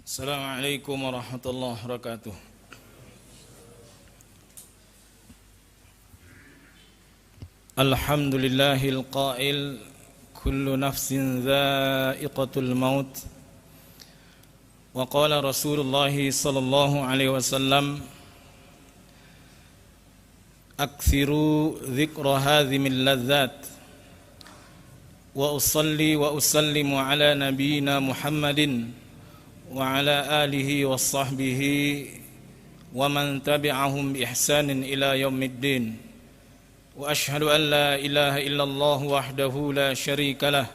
Assalamualaikum warahmatullahi wabarakatuh. Alhamdulillahil qail kullu nafsin dha'iqatul maut. Wa qala Rasulullah sallallahu alaihi wasallam akthiru dzikra hadhimil ladzat wa usalli wa usallimu ala nabiyyina Muhammadin wa ala alihi wa sahbihi wa man tabi'ahum bi ihsanin ila yaumiddin. Wa ashhadu an la ilaha illallah wahdahu la syarika lah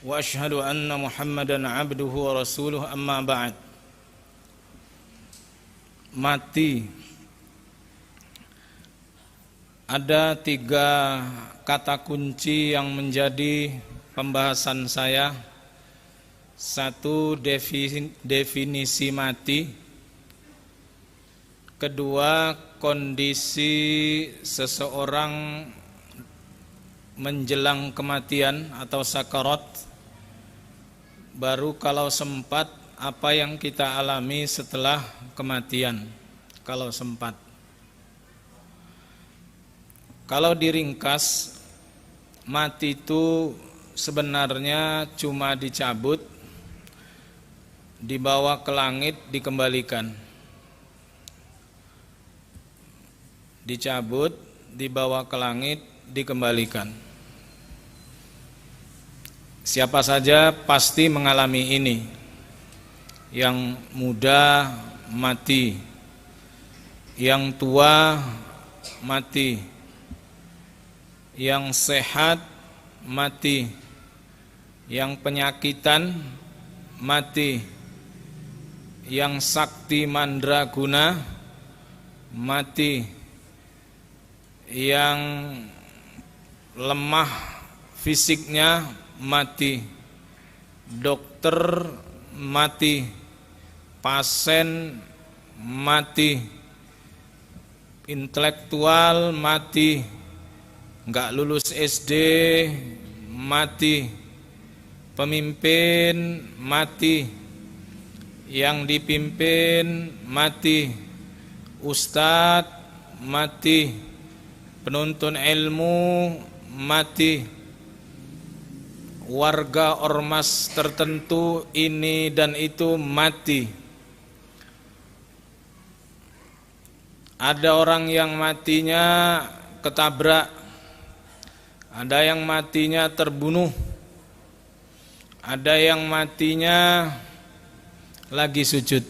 wa ashhadu anna Muhammadan abduhu wa rasuluh, amma ba'd. Mati. Ada 3 kata kunci yang menjadi pembahasan saya. 1. Definisi mati. 2. Kondisi seseorang menjelang kematian atau sakarat. Baru kalau sempat, apa yang kita alami setelah kematian, kalau sempat. Kalau diringkas, mati itu sebenarnya cuma dicabut, dibawa ke langit, dikembalikan. Dicabut, dibawa ke langit, dikembalikan. Siapa saja pasti mengalami ini. Yang muda mati, yang tua mati, yang sehat mati, yang penyakitan mati, yang sakti mandraguna mati, yang lemah fisiknya mati, dokter mati, pasien mati, intelektual mati, enggak lulus SD mati, pemimpin mati, yang dipimpin mati, ustadz mati, penuntut ilmu mati, warga ormas tertentu ini dan itu mati. Ada orang yang matinya ketabrak, ada yang matinya terbunuh, ada yang matinya lagi sujud,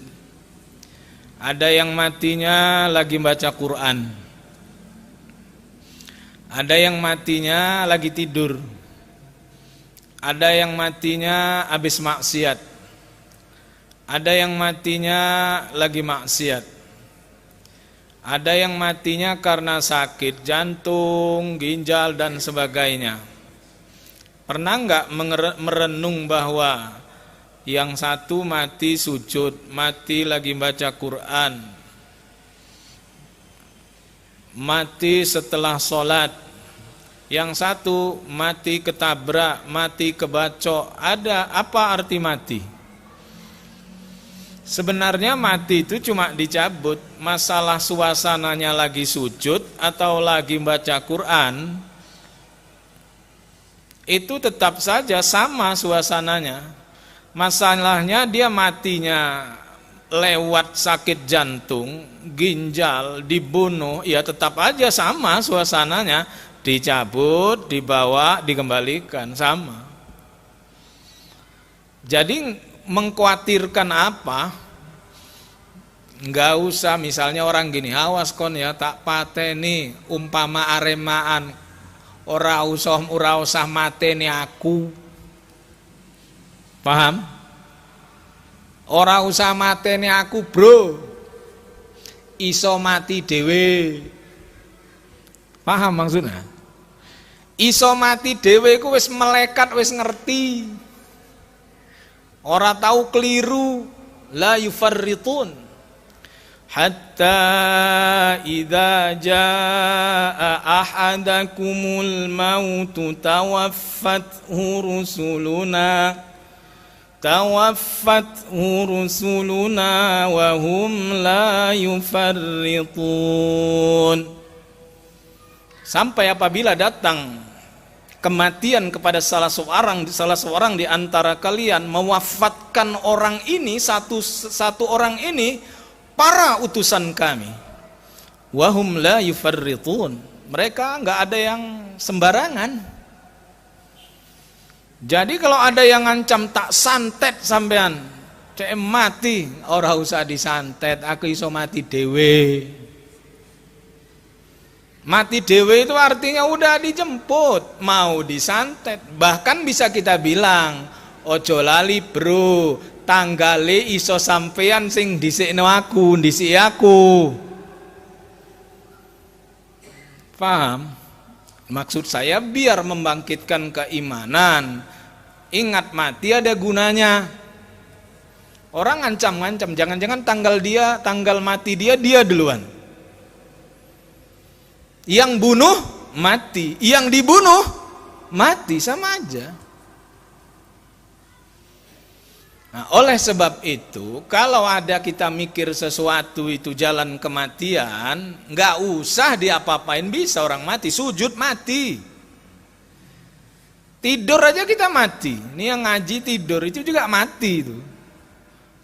ada yang matinya lagi baca Quran, ada yang matinya lagi tidur, ada yang matinya habis maksiat, ada yang matinya lagi maksiat, ada yang matinya karena sakit jantung, ginjal dan sebagainya. Pernah enggak merenung bahwa yang satu mati sujud, mati lagi baca Quran, mati setelah sholat, yang satu mati ketabrak, mati kebacok. Ada apa arti mati? Sebenarnya mati itu cuma dicabut. Masalah suasananya lagi sujud atau lagi baca Quran, itu tetap saja sama suasananya. Masalahnya dia matinya lewat sakit jantung, ginjal, dibunuh, ya tetap aja sama suasananya. Dicabut, dibawa, dikembalikan, sama. Jadi mengkhawatirkan apa? Enggak usah, misalnya orang gini, awas kon ya tak pateni umpama aremaan, ora usah mateni aku. Paham? Ora usah mateni aku, bro. Iso mati dhewe. Paham maksudnya? Iso mati dhewe iku wis melekat, wis ngerti. Ora tahu keliru, la yufarritun. Hatta idza jaa ahadakumul mautu tawaffathu rusuluna tawaffathu rusuluna wa hum la yufarritun. Sampai apabila datang kematian kepada salah seorang di antara kalian, mewafatkan orang ini, satu orang ini, para utusan kami. Wahum la yufarritun. Mereka nggak ada yang sembarangan. Jadi kalau ada yang ngancam tak santet sampean, cek mati, ora usah disantet, aku iso mati dewe. Mati dewe itu artinya udah dijemput, mau disantet. Bahkan bisa kita bilang, ojo lali bro, tanggale iso sampean sing dhisikno aku, ndhisiki aku. Paham? Maksud saya biar membangkitkan keimanan. Ingat mati ada gunanya. Orang ngancam-ngancam, jangan-jangan tanggal mati dia duluan. Yang bunuh mati, yang dibunuh mati, sama aja. Nah, oleh sebab itu, kalau ada kita mikir sesuatu itu jalan kematian, nggak usah diapa-apain, bisa orang mati, sujud mati. Tidur aja kita mati. Ini yang ngaji tidur itu juga mati itu.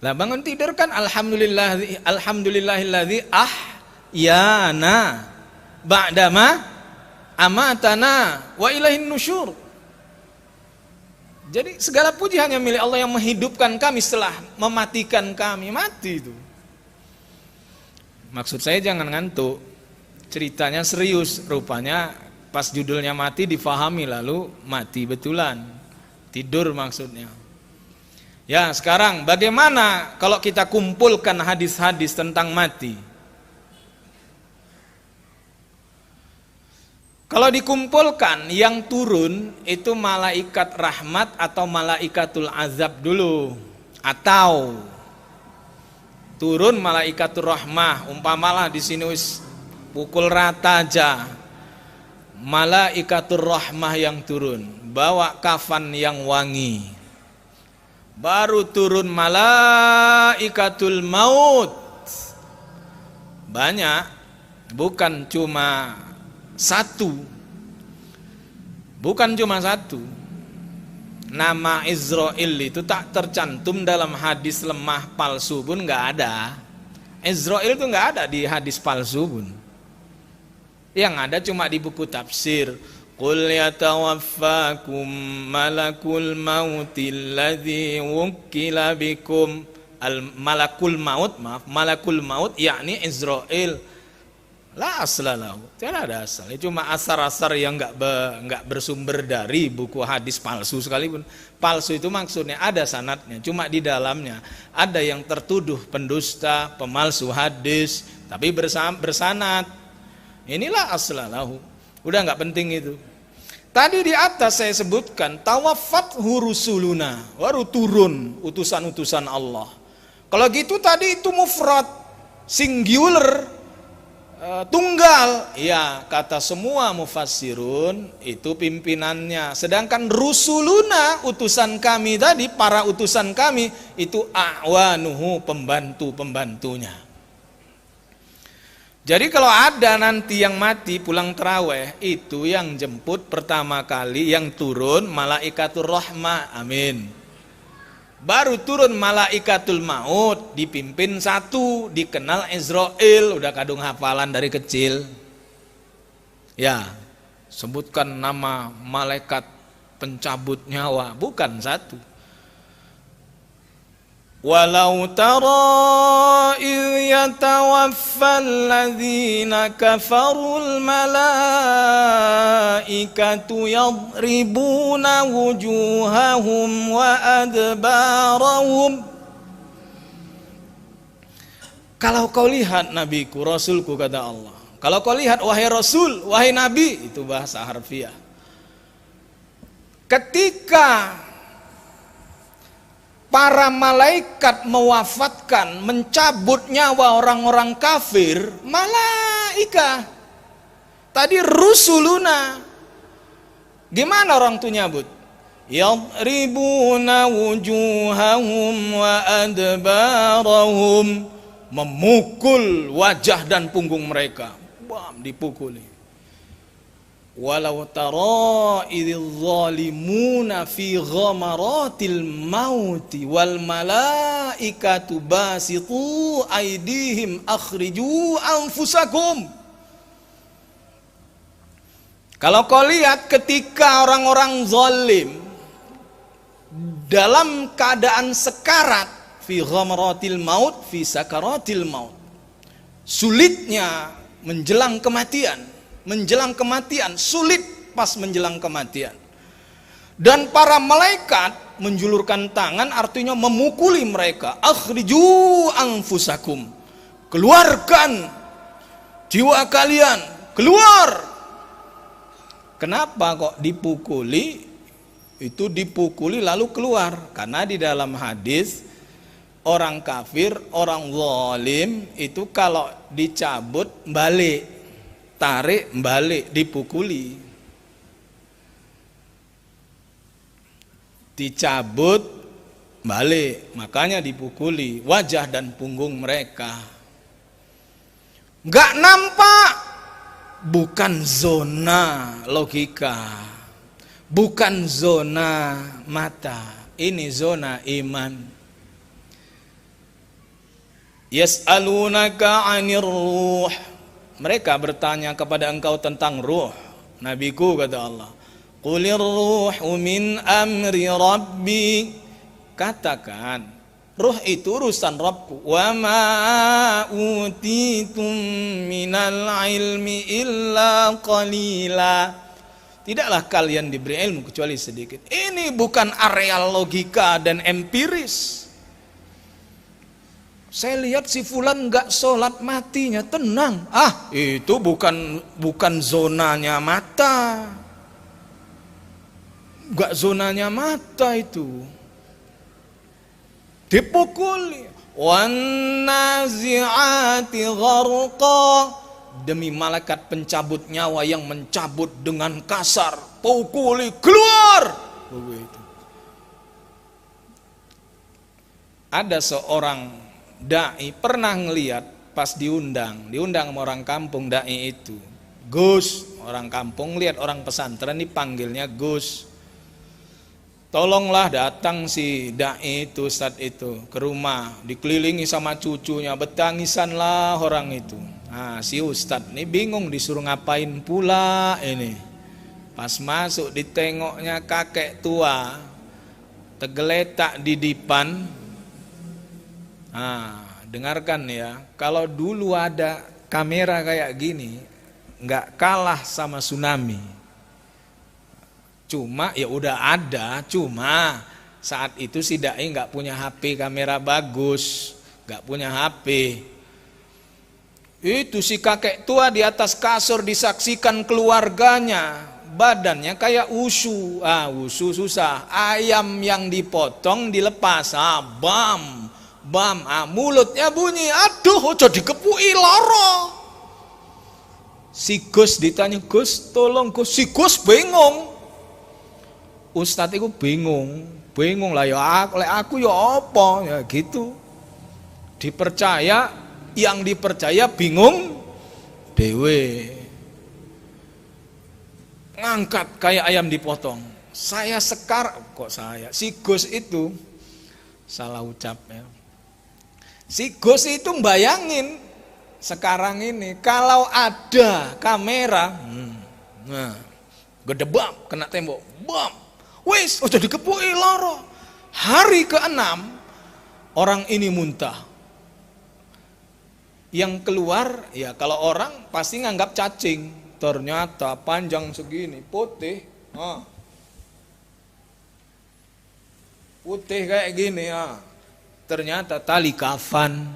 Lah bangun tidur kan alhamdulillahilladzi ahyana ba'dama amatana wa ilaihin nusyur. Jadi segala puji hanya milik Allah yang menghidupkan kami setelah mematikan kami. Mati itu. Maksud saya jangan ngantuk. Ceritanya serius. Rupanya pas judulnya mati difahami lalu mati betulan. Tidur maksudnya. Ya, sekarang bagaimana kalau kita kumpulkan hadis-hadis tentang mati? Kalau dikumpulkan, yang turun itu malaikat rahmat atau malaikatul azab dulu, atau turun malaikatul rahmah. Umpamalah di sini pukul rata aja, malaikatul rahmah yang turun, bawa kafan yang wangi. Baru turun malaikatul maut. Banyak, bukan cuma satu, bukan cuma satu. Nama Israel itu tak tercantum dalam hadis lemah palsu pun nggak ada. Israel itu nggak ada di hadis palsu pun. Yang ada cuma di buku tafsir. Qul yatawaffakum malakul mautil ladzi wukkila bikum. Malakul maut yakni Israel. La aslalahu, tidak ada asal. Itu cuma asar-asar yang nggak bersumber dari buku hadis palsu sekalipun. Palsu itu maksudnya ada sanadnya, cuma di dalamnya ada yang tertuduh pendusta, pemalsu hadis, tapi bersanad. Inilah aslalahu. Udah nggak penting itu. Tadi di atas saya sebutkan tawaffathu rusuluna, baru turun utusan-utusan Allah. Kalau gitu tadi itu mufrad, singular. Tunggal, ya kata semua mufassirun itu pimpinannya. Sedangkan rusuluna, utusan kami tadi, para utusan kami itu a'wanuhu, pembantu-pembantunya. Jadi kalau ada nanti yang mati pulang tarawih, itu yang jemput pertama kali, yang turun malaikatur rahmah, amin. Baru turun malaikatul maut, dipimpin satu, dikenal Israel, udah kadung hafalan dari kecil. Ya, sebutkan nama malaikat pencabut nyawa, bukan satu. Walau tara idh yatawaffal ladzina kafarul malaikatu yadribuna wujuhahum wa adbarahum. Kalau kau lihat nabiku, rasulku, kata Allah. Kalau kau lihat wahai rasul, wahai nabi, itu bahasa harfiah. Ketika para malaikat mewafatkan, mencabut nyawa orang-orang kafir, malaikat. Tadi rusuluna. Gimana orang tuh nyabut? yadribuna wujuhahum wa adbarahum, memukul wajah dan punggung mereka, bam, dipukuli. Walau tara idzal zalimuna fi ghamaratil mauti wal malaikatu basitu aydihim akhriju anfusakum. Kalau kau lihat ketika orang-orang zalim dalam keadaan sekarat, fi ghamaratil maut, fi sakaratil maut, sulitnya menjelang kematian, sulit pas menjelang kematian. Dan para malaikat menjulurkan tangan, artinya memukuli mereka. Akhriju anfusakum, keluarkan jiwa kalian, keluar. Kenapa kok dipukuli? Itu dipukuli lalu keluar. Karena di dalam hadis, orang kafir, orang zalim itu kalau dicabut balik, tarik balik, dipukuli. Dicabut balik, makanya dipukuli wajah dan punggung mereka. Gak nampak, bukan zona logika, bukan zona mata, ini zona iman. Yas'alunaka 'anir ruh, mereka bertanya kepada engkau tentang ruh. Nabiku, kata Allah, qulir ruhu min amri rabbi, katakan ruh itu urusan Rabbku. Wa ma utitum minal ilmi illa qalila, tidaklah kalian diberi ilmu kecuali sedikit. Ini bukan areal logika dan empiris. Saya lihat si fulan enggak sholat, matinya tenang. Itu bukan zonanya mata. Enggak zonanya mata itu. Dipukuli. Wan nazi'ati gharqa, demi malaikat pencabut nyawa yang mencabut dengan kasar, pukuli, keluar. Begitu. Ada seorang dai pernah ngelihat pas diundang sama orang kampung. Dai itu Gus, orang kampung lihat orang pesantren dipanggilnya Gus, tolonglah datang si dai itu, ustadz itu ke rumah, dikelilingi sama cucunya, betangisanlah orang itu. Nah, si ustadz ini bingung disuruh ngapain pula ini. Pas masuk ditengoknya kakek tua tegeletak di dipan. Dengarkan ya, kalau dulu ada kamera kayak gini, nggak kalah sama tsunami. Cuma ya udah ada, cuma saat itu si dai nggak punya HP kamera bagus, nggak punya HP. Itu si kakek tua di atas kasur disaksikan keluarganya, badannya kayak usu. Usu susah, ayam yang dipotong dilepas, bam. Mulutnya bunyi, aduh, jadi kepui loro. Si Gus ditanya, Gus tolong Gus. Si Gus bingung. Ustadz itu bingung lah ya, aku ya apa ya gitu. Dipercaya, yang dipercaya bingung dewe. Ngangkat kayak ayam dipotong. Si Gus itu salah ucap ya. Si Gus itu bayangin sekarang ini kalau ada kamera, gede bam, kena tembok, bam, wis, udah dikepui loro. Hari ke-6 orang ini muntah. Yang keluar ya kalau orang pasti nganggap cacing, ternyata panjang segini, putih, putih kayak gini ya. Ternyata tali kafan.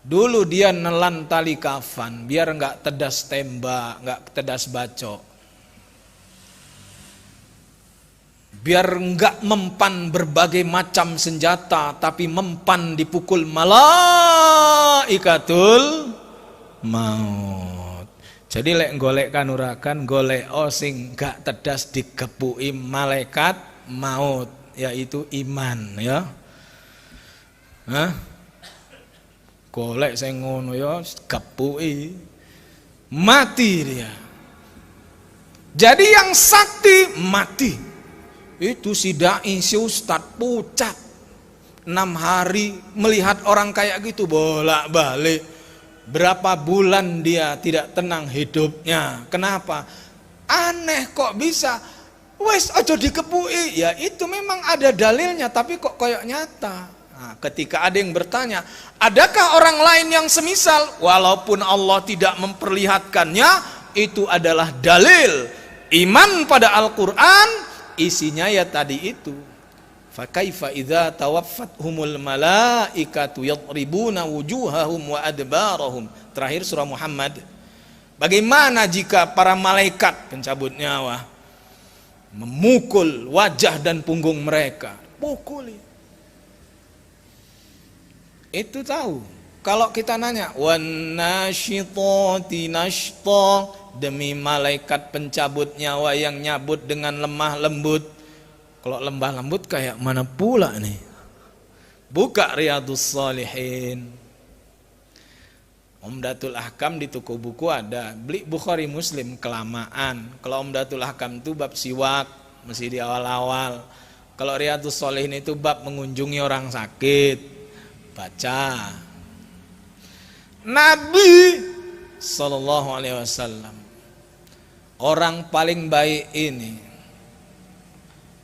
Dulu dia nelan tali kafan biar enggak tedas tembak, enggak tedas bacok. Biar enggak mempan berbagai macam senjata, tapi mempan dipukul malaikatul maut. Jadi lek golek kanurakan, golek sing gak tedas dikepuki malaikat maut, yaitu iman ya. Hah? Golek sing ngono ya kepuki mati dia. Jadi yang sakti mati. Itu si dai, si ustad pucat 6 hari melihat orang kayak gitu bolak-balik. Berapa bulan dia tidak tenang hidupnya. Kenapa? Aneh kok bisa. Wes aja dikepuki. Ya itu memang ada dalilnya, tapi kok koyok nyata. Nah, ketika ada yang bertanya, adakah orang lain yang semisal? Walaupun Allah tidak memperlihatkannya, itu adalah dalil. Iman pada Al-Quran isinya ya tadi itu. Fakaifa idza tawaffathumul malaikatu yadribuna wujuhahum wa adbarahum. Terakhir surah Muhammad. Bagaimana jika para malaikat pencabut nyawa memukul wajah dan punggung mereka? Pukuli. Itu tahu. Kalau kita nanya, wan nasyitati nashta, demi malaikat pencabut nyawa yang nyabut dengan lemah lembut. Kalau lembah lembut kayak mana pula nih? Buka Riyadhus Shalihin. Umdatul Ahkam di toko buku ada. Beli Bukhari Muslim kelamaan. Kalau Umdatul Ahkam itu bab siwak, mesti di awal-awal. Kalau Riyadhus Shalihin itu bab mengunjungi orang sakit. Baca. Nabi sallallahu alaihi wasallam, orang paling baik ini,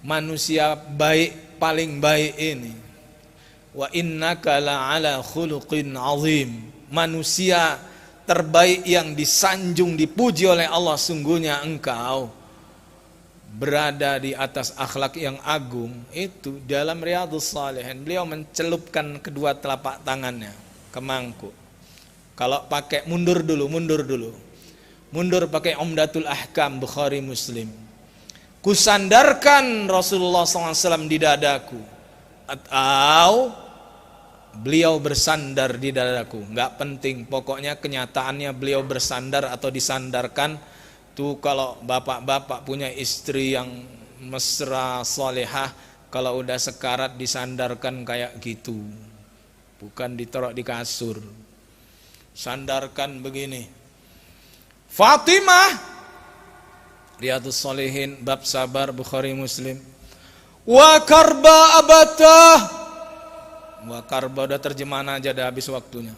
manusia baik paling baik ini, wa innaka la'ala khuluqin azim, manusia terbaik yang disanjung dipuji oleh Allah, sungguhnya engkau berada di atas akhlak yang agung. Itu dalam Riyadhus Shalihin beliau mencelupkan kedua telapak tangannya ke mangkuk. Kalau pakai mundur dulu, mundur pakai Umdatul Ahkam Bukhari Muslim. Kusandarkan Rasulullah SAW di dadaku, atau beliau bersandar di dadaku, nggak penting, pokoknya kenyataannya beliau bersandar atau disandarkan. Tuh kalau bapak-bapak punya istri yang mesra solehah, kalau udah sekarat disandarkan kayak gitu, bukan ditaruh di kasur. Sandarkan begini. Fatimah, Riyadhus Shalihin bab sabar Bukhari Muslim. Wa karba abatah. Wa karba udah terjemahan aja, dah habis waktunya.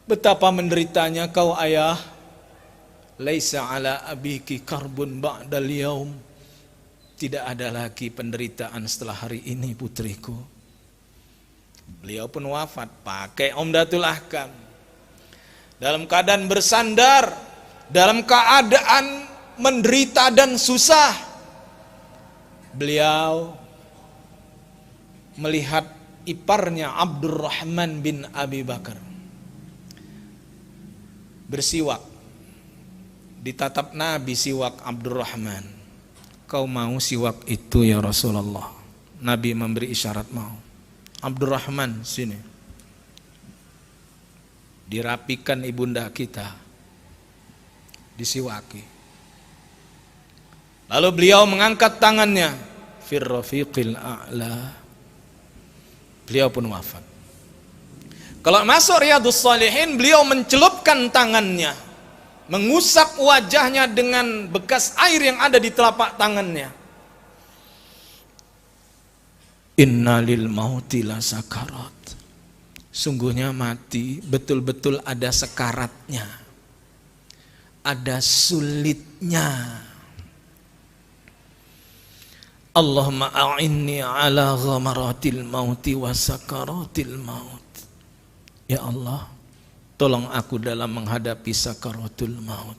Betapa menderitanya kau ayah. Laisa ala abiki karbun ba'dal yaum. Tidak ada lagi penderitaan setelah hari ini putriku. Beliau pun wafat pakai Umdatul Ahkam. Dalam keadaan bersandar, dalam keadaan menderita dan susah, beliau melihat iparnya Abdurrahman bin Abi Bakar bersiwak. Ditatap Nabi siwak Abdurrahman. Kau mau siwak itu ya Rasulullah? Nabi memberi isyarat mau. Abdurrahman sini. Dirapikan ibunda kita, disiwaki. Lalu beliau mengangkat tangannya, fir rafiqil a'la. Beliau pun wafat. Kalau masuk Riyadhus Shalihin, beliau mencelupkan tangannya, mengusap wajahnya dengan bekas air yang ada di telapak tangannya. Inna lil mauti la sakarat. Sungguhnya mati betul-betul ada sekaratnya, ada sulitnya. Allahumma a'inni ala ghamaratil mauti wa sakaratil maut. Ya Allah, tolong aku dalam menghadapi sakaratul maut.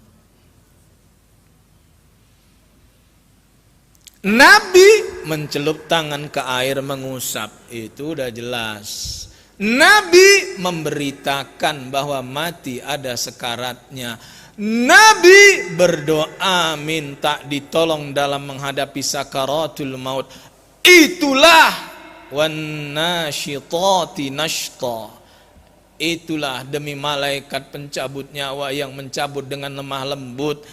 Nabi mencelup tangan ke air mengusap, itu udah jelas. Nabi memberitakan bahwa mati ada sekaratnya. Nabi berdoa minta ditolong dalam menghadapi sakaratul maut. Itulah wan nasyitati nashta. itulah demi malaikat pencabut nyawa yang mencabut dengan lemah lembut.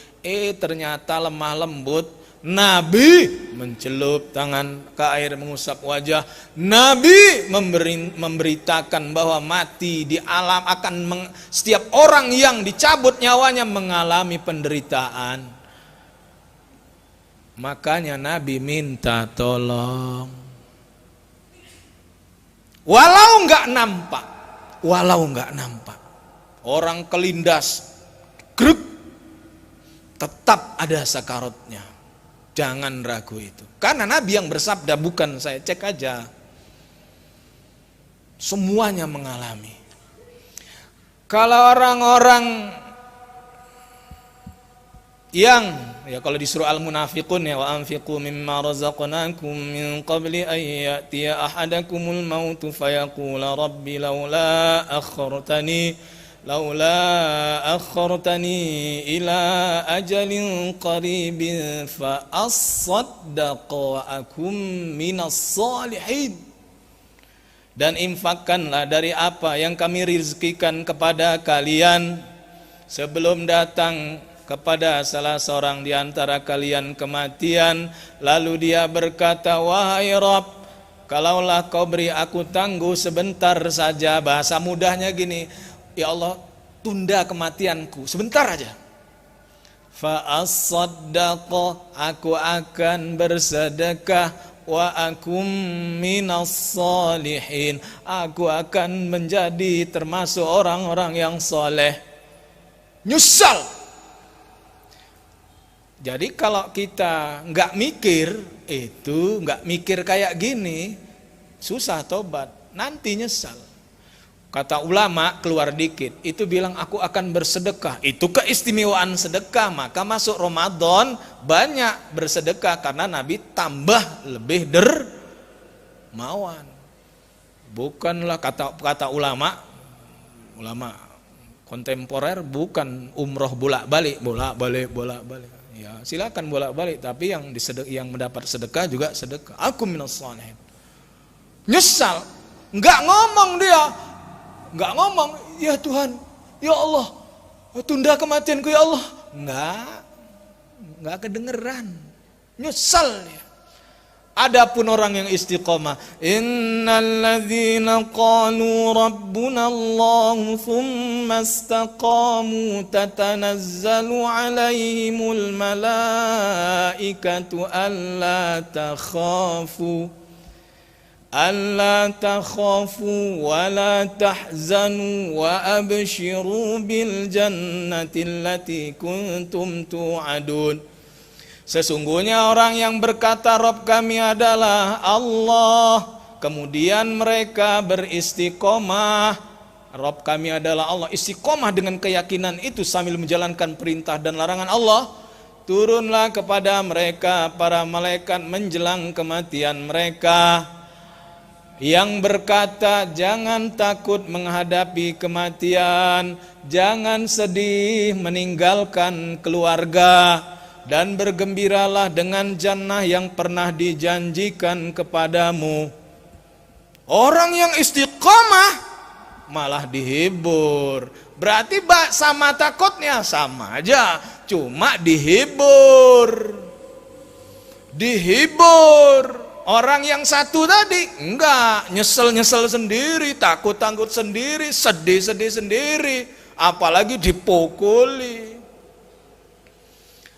Ternyata lemah lembut. Nabi mencelup tangan ke air mengusap wajah. Nabi memberitakan bahwa mati di alam setiap orang yang dicabut nyawanya mengalami penderitaan. Makanya Nabi minta tolong. Walau nggak nampak, orang kelindas, gruk, tetap ada sakaratnya. Jangan ragu itu. Karena Nabi yang bersabda, bukan saya, cek aja. Semuanya mengalami. Kalau orang-orang yang, ya kalau disuruh al-munafiqun ya, wa anfiqu mimma razaqnakum min qabli an ya'tiya ahadakumul mautu fayaqula rabbi laula akhartani ila ajalin qaribin fa asaddaqa wa akum minas salihin. Dan infakkanlah dari apa yang kami rizkikan kepada kalian sebelum datang kepada salah seorang di antara kalian kematian, lalu dia berkata, wahai Rabb, kalaulah kau beri aku tangguh sebentar saja. Bahasa mudahnya gini, ya Allah, tunda kematianku sebentar aja. Fa as-saddaqa, aku akan bersedekah, wa akum minas salihin, aku akan menjadi termasuk orang-orang yang soleh. Nyesal. Jadi kalau kita nggak mikir itu, nggak mikir kayak gini, susah tobat, nanti nyesal. Kata ulama keluar dikit, itu bilang aku akan bersedekah. Itu keistimewaan sedekah, maka masuk Ramadan banyak bersedekah karena Nabi tambah lebih dermawan. Bukanlah kata ulama kontemporer, bukan umroh bolak-balik. Ya, silakan bolak-balik, tapi yang mendapat sedekah juga sedekah. Aku minas shalihin. Nyesal, enggak ngomong dia. Enggak ngomong, ya Tuhan, ya Allah, tunda kematianku ya Allah. Enggak kedengeran. Nyesal dia. Adapun orang yang istiqomah, innalladzina qalu rabbuna Allah thumma istaqamu tatanazzalu alaihimul malaikatu alla takhafu wa la tahzanu wa abshiru bil jannati allati kuntum tu'adun. Sesungguhnya orang yang berkata Rabb kami adalah Allah, kemudian mereka beristiqomah, Rabb kami adalah Allah, istiqomah dengan keyakinan itu sambil menjalankan perintah dan larangan Allah, turunlah kepada mereka para malaikat menjelang kematian mereka yang berkata, jangan takut menghadapi kematian, jangan sedih meninggalkan keluarga, dan bergembiralah dengan jannah yang pernah dijanjikan kepadamu. Orang yang istiqomah malah dihibur. Berarti sama takutnya sama aja, cuma dihibur. Orang yang satu tadi enggak, nyesel sendiri, takut sendiri, sedih sendiri, apalagi dipukuli.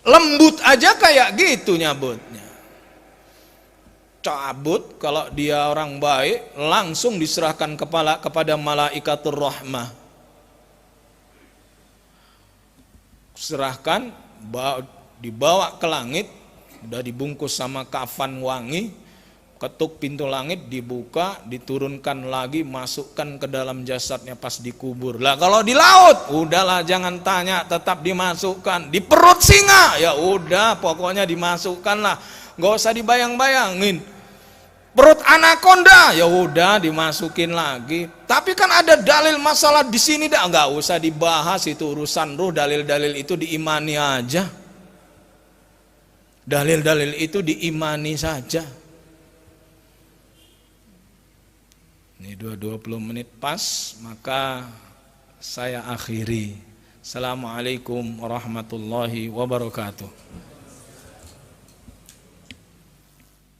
Lembut aja kayak gitu nyabutnya. Cabut kalau dia orang baik, langsung diserahkan kepada malaikatur rahmah. Serahkan, dibawa ke langit, udah dibungkus sama kafan wangi, ketuk pintu langit, dibuka, diturunkan lagi, masukkan ke dalam jasadnya pas dikubur. Lah kalau di laut, udahlah jangan tanya, tetap dimasukkan. Di perut singa, ya udah pokoknya dimasukkan lah, nggak usah dibayang-bayangin. Perut anakonda, ya udah dimasukin lagi. Tapi kan ada dalil masalah di sini, dah nggak usah dibahas itu urusan ruh. Dalil-dalil itu diimani aja. Dalil-dalil itu diimani saja. Ini 20 menit pas, maka saya akhiri. Assalamualaikum warahmatullahi wabarakatuh.